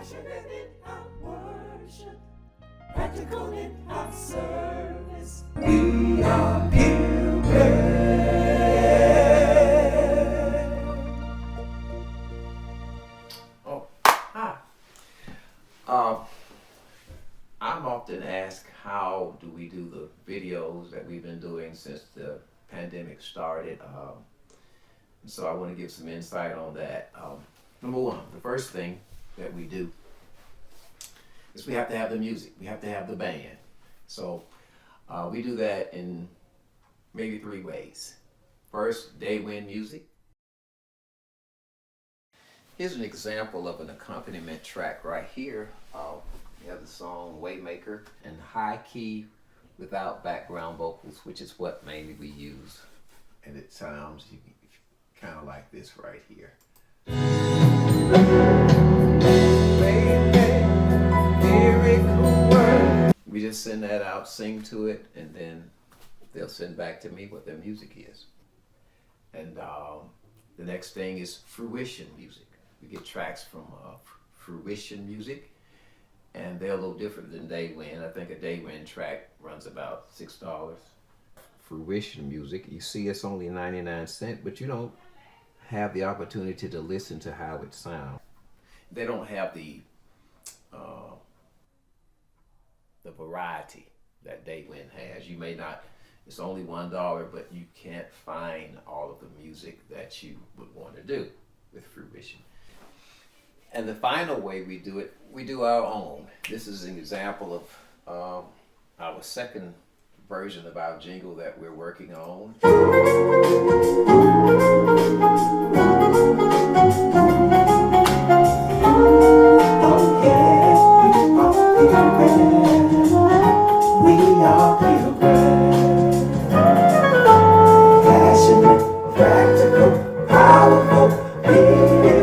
passionate in our worship, practical in our service. We are Pilgrim. Oh, hi. I'm often asked, how do we do the videos that we've been doing since the pandemic started? So I want to give some insight on that. Number one, the first thing that we do is we have to have the music. We have to have the band. So we do that in maybe 3 ways. First, day wind music. Here's an example of an accompaniment track right here. We have the song Waymaker in high key without background vocals, which is what mainly we use. And it sounds kind of like this right here. We just send that out, sing to it, and then they'll send back to me what their music is. And the next thing is fruition music. We get tracks from fruition music, and they're a little different than day wind. I think a day wind track runs about $6. Fruition music, you see it's only 99 cents, but you don't have the opportunity to listen to how it sounds. They don't have the variety that day wind has. You may not, it's only $1, but you can't find all of the music that you would want to do with fruition. And the final way we do it, we do our own. This is an example of our second version of our jingle that we're working on. We are Pilgrim. Passionate, practical, powerful Pilgrim.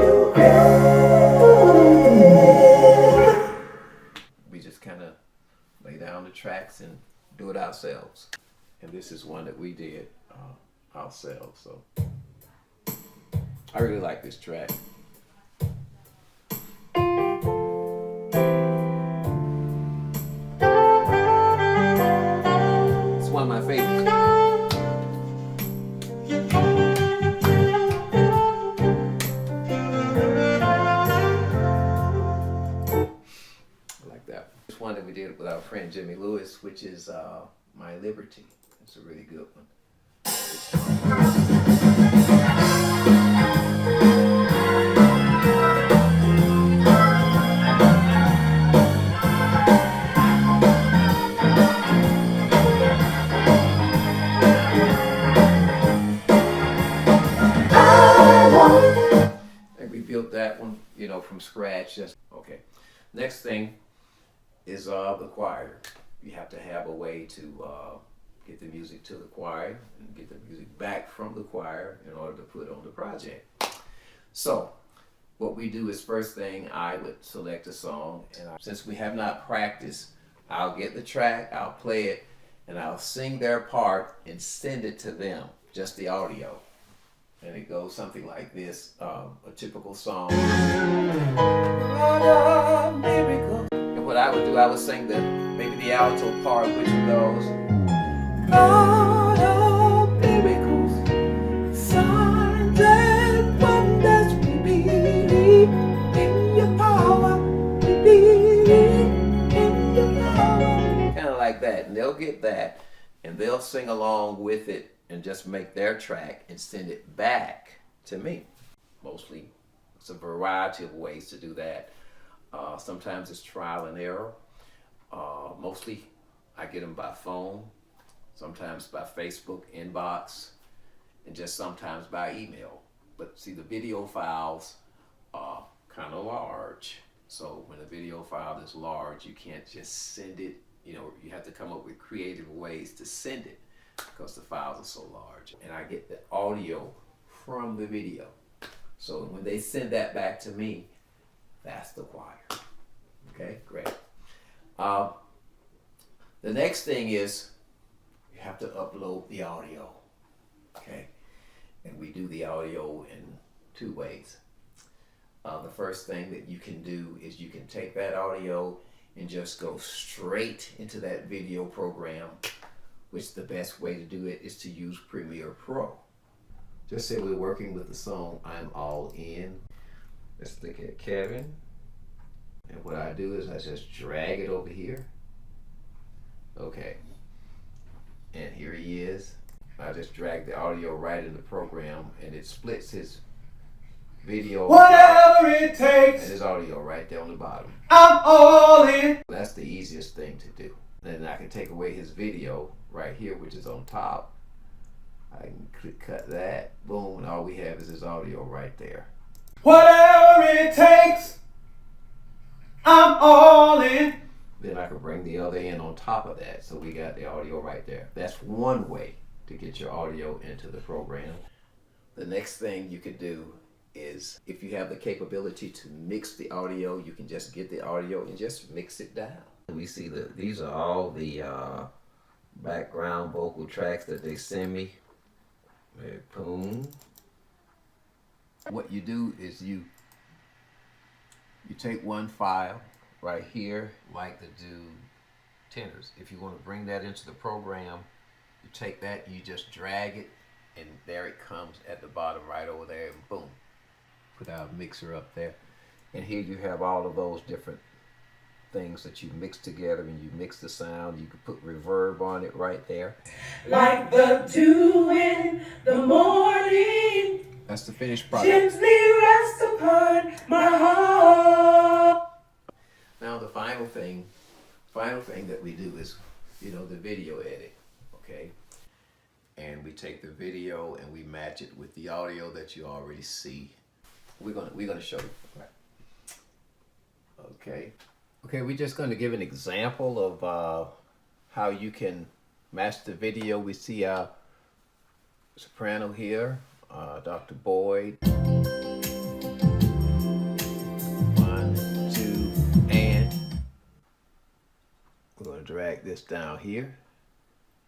We just kind of lay down the tracks and do it ourselves. And this is one that we did ourselves. So I really like this track. It's one of my favorites. I like that. This one that we did with our friend Jimmy Lewis, which is My Liberty. It's a really good one. And we built that one, from scratch. Okay. Next thing is the choir. You have to have a way to get the music to the choir and get the music back from the choir in order to put on the project. So what we do is, first thing, I would select a song, and since we have not practiced, I'll get the track, I'll play it, and I'll sing their part and send it to them, just the audio. And it goes something like this, a typical song. And what I would do, I would sing maybe the alto part, which goes, God of miracles, signs and wonders, we believe in your power, we believe in your power. kind of like that. And they'll get that, and they'll sing along with it and just make their track and send it back to me. Mostly, it's a variety of ways to do that. Sometimes it's trial and error. Mostly, I get them by phone, sometimes by Facebook inbox, and just sometimes by email. But see, the video files are kind of large. So when a video file is large, you can't just send it. You have to come up with creative ways to send it because the files are so large. And I get the audio from the video. So when they send that back to me, that's the choir. Okay, great. The next thing is you have to upload the audio. Okay, and we do the audio in 2 ways. The first thing that you can do is you can take that audio and just go straight into that video program, which the best way to do it is to use Premiere Pro. Just say we're working with the song I'm All In. Let's look at Kevin. And what I do is I just drag it over here. Okay. And here he is. I just drag the audio right in the program and it splits his video. Whatever it takes, and his audio right there on the bottom. I'm all in. That's the easiest thing to do. Then I can take away his video right here, which is on top. I can cut that, boom, and all we have is his audio right there. Whatever it takes, I'm all in. Then I can bring the other end on top of that, so we got the audio right there. That's one way to get your audio into the program. The next thing you could do is, if you have the capability to mix the audio, you can just get the audio and just mix it down. We see that these are all the background vocal tracks that they send me. Boom. What you do is you take one file right here, like to do tenors. If you want to bring that into the program, you take that, you just drag it, and there it comes at the bottom right over there, and boom. Put our mixer up there. And here you have all of those different things that you mix together, and you mix the sound. You can put reverb on it right there. Like the dew in the morning, That's the finished product. gently rest upon my heart. Now the final thing that we do is, the video edit, okay? And we take the video and we match it with the audio that you already see. We're gonna show you. Okay. Okay, we're just gonna give an example of how you can match the video. We see our soprano here, Dr. Boyd. 1, 2, and we're gonna drag this down here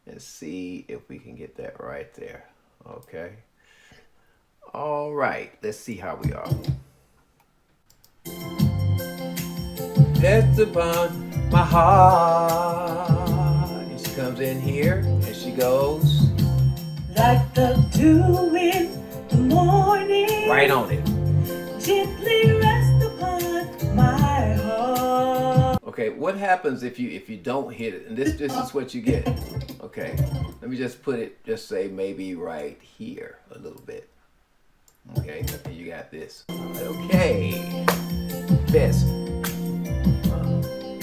and see if we can get that right there. Okay. All right, let's see how we are. That's upon my heart. And she comes in here and she goes Like the dew in the morning, right on it. gently rest upon my heart. Okay, what happens if you don't hit it? And this is what you get. Okay, let me just put it, just say maybe right here a little bit. Okay, and you got this. Okay, this.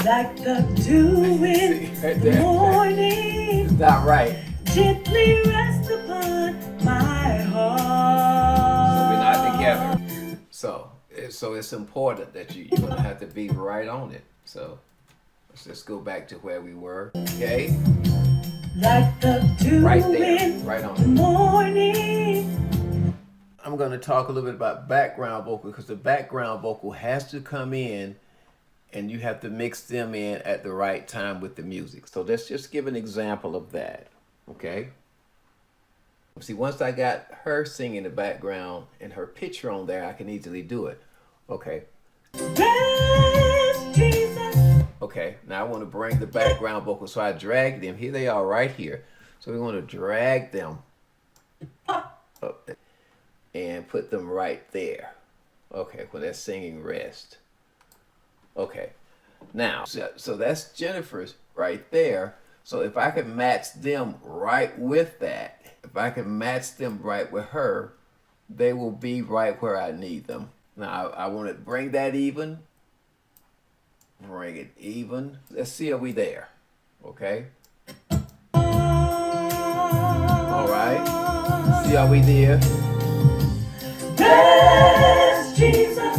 Like the dew in Right the there. morning, It's not right. gently rest upon my heart. We're not together. So it's important that you're gonna have to be right on it. So let's just go back to where we were. Okay, Like the dew right there, in right on the it. morning. I'm gonna talk a little bit about background vocal, because the background vocal has to come in and you have to mix them in at the right time with the music. So let's just give an example of that, okay? See, once I got her singing in the background and her picture on there, I can easily do it. Okay. Bless Jesus. Okay, now I want to bring the background vocal, so I drag them. Here they are right here. So we want to drag them up and put them right there. Okay, when they're singing rest. Okay, now, so that's Jennifer's right there. So if I can match them right with that, if I can match them right with her, they will be right where I need them. Now, I want to bring that even. Bring it even. Let's see, are we there? Okay. All right. See, are we there? Bless Jesus.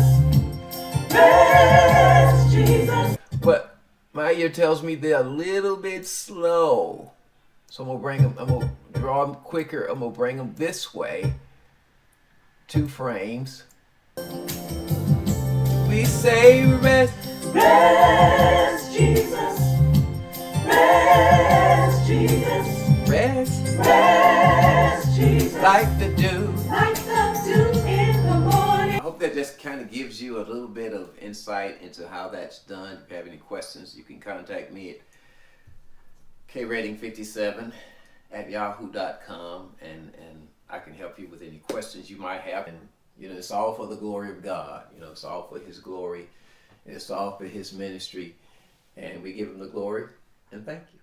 Bless Jesus. But my ear tells me they're a little bit slow. So I'm gonna bring them, I'm gonna draw them quicker. I'm gonna bring them this way. 2 frames. We say rest. Bless Jesus. Bless Jesus. Rest. Bless Jesus. Like the dew. Like the dew in the morning. I hope that that just kind of gives you a little bit of insight into how that's done. If you have any questions, you can contact me at kredding57@yahoo.com, and I can help you with any questions you might have. And it's all for the glory of God. It's all for His glory, and it's all for His ministry, and we give Him the glory and thank you.